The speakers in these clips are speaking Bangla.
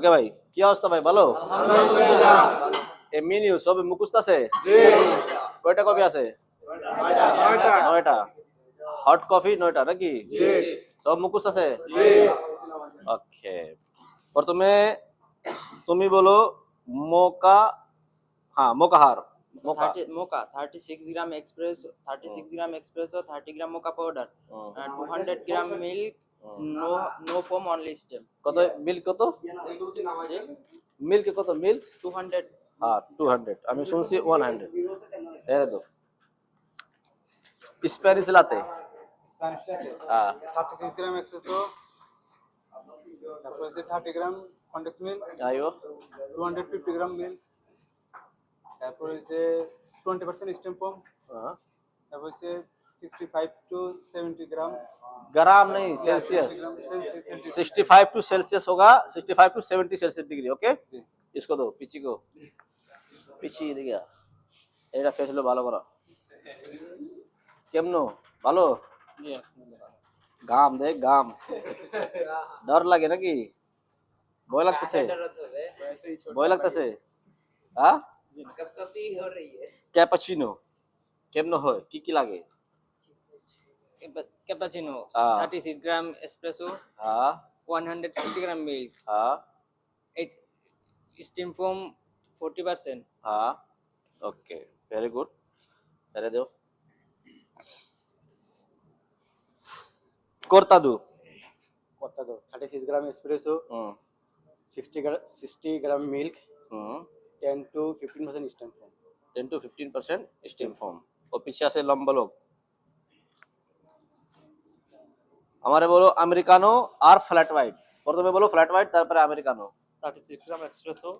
ওকে ভাই, কি অবস্থা ভাই, ভালো? আলহামদুলিল্লাহ। এই মেনু সব মুখস্থ আছে? কয়টা কপি আছে? 9টা। হট কফি 9টা নাকি? সব মুখস্থ আছে? ওকে, প্রথমে তুমি বলো মোকা। হ্যাঁ, মোকাহার। মোকা 36 gram espresso, 30 gram mocha powder, 200 gram milk, no foam, only stem. কত মিল্ক? কত জি, মিল্ক? কত মিল্ক? 200. হ্যাঁ 200, আমি শুনছি 100। এর দাও স্প্যানিশ লাতে। Spanish latte. হ্যাঁ 36 gram espresso. তারপর আছে 30 gram condense milk, আইও 250 gram milk. তারপর আছে 20% stem foam. हाँ তারপর আছে 65 to 70 gram. ग्राम नहीं सेल्सियस। 65 टू सेल्सियस होगा, 65 टू 70 सेल्सियस डिग्री। ओके, इसको दो पिची को, पिची दे गया এটা ফেস হলো ভালো করা। কেমনো ভালো? গাম দেখ, গাম ডর লাগে নাকি? ভয় লাগতেছে? ভয় লাগতেছে? হ্যাঁ ক্যাপাচিনো কেমনো হয়, কি কি লাগে? Cappuccino, Ah. 36 gram espresso, হ্যাঁ 160 gram milk, হ্যাঁ 8 steam foam, 40%. হ্যাঁ ওকে, ভেরি গুড। এরে দাও cortado। cortado 36 gram espresso, 60 gram milk, 10 to 15% stem foam. 10 to 15% steam form. और पीछे से लंबा लोग हमारे बोलो अमेरिकानो और फ्लैट वाइट। प्रथमे बोलो फ्लैट वाइट, তারপরে Americano. 36 gram espresso,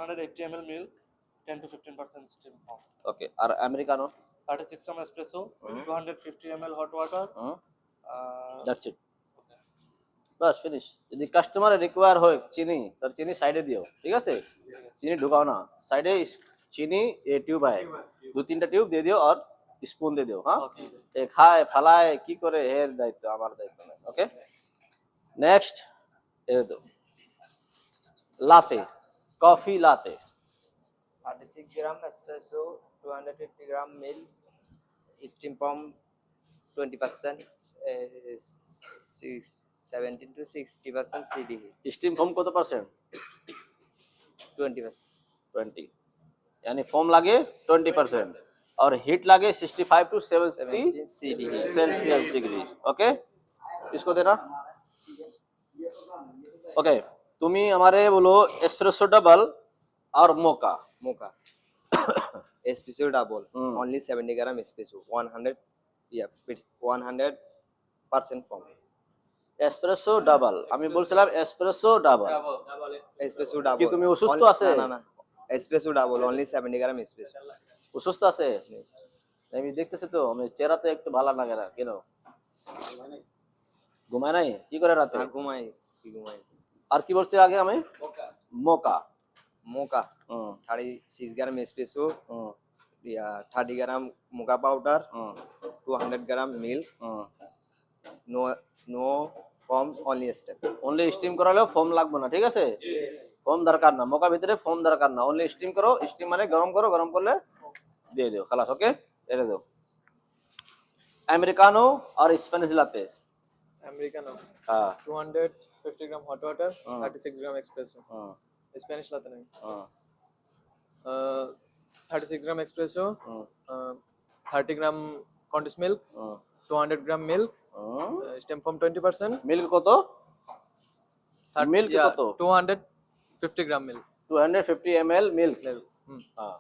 180 ml milk, 10 to 15% steam foam. Okay, আর Americano? 36 gram espresso, 250 ml hot water. That's it, বাস ফিনিশ। যদি কাস্টমার রিকোয়ার হয় চিনি, তার চিনি সাইডে দিও, ঠিক আছে? চিনি ঢুকাও না, সাইডে চিনি ये ट्यूब है, 2-3টা টিউব দিয়ে দিও আর স্পুন দিয়ে দিও। হ্যাঁ, এ খায় ফালায় কি করে এর দায়িত্ব, আমার দায়িত্ব না। ওকে, নেক্সট এর দাও লাতে, coffee লাতে। 36 gram espresso, 250 gram milk, steam foam, 20%, 17 to 60% CDE, steam foam কত পার্সেন্ট? 20%. 20, यानी फोम लागे 20% और हीट लागे 65 to 70 CDE. Celsius degree. Okay, इसको देना। ओके, তুমি আমারে বলো espresso double R mocha. Mocha. Espresso double, only 70 gram espresso, 100, it's 100% foam. Espresso double, আমি বলছিলাম এসপ্রেসো ডাবল। Espresso double. কি তুমি অসুস্থ আছে? না। Espresso double, only 70 gram espresso. অসুস্থ আছে? আমি দেখতেছি তো, আমি চেহারাতে একটু ভালো লাগে না কেন? ঘুমায় নাই? কি করে রাতে? ঘুমাই। আর কি বলছি আগে আমি? মোকা। Mocha, 36 gram espresso, 30 gram mocha powder, 200 gram milk, no foam, only stem. Only stem করালেও ফোম লাগবে না, ঠিক আছে? ফোম দরকার না, মোকা ভিতরে ফোম দরকার না, অনলি স্টিম করো। স্টিম মানে গরম করো, গরম করলে দিয়ে দিও, খালাস। ওকে, এরে দাও আমেরিকানো আর স্প্যানিশ লাতে। Americano, হ্যাঁ 250 gram hot water, 36 gram espresso. Spanish latte nahi. 36 gram espresso, 30 gram condensed milk, 200 gram milk, stem foam 20%. Milk কত? মিল্ক কত? 250 gram milk. 250 ml milk. হ্যাঁ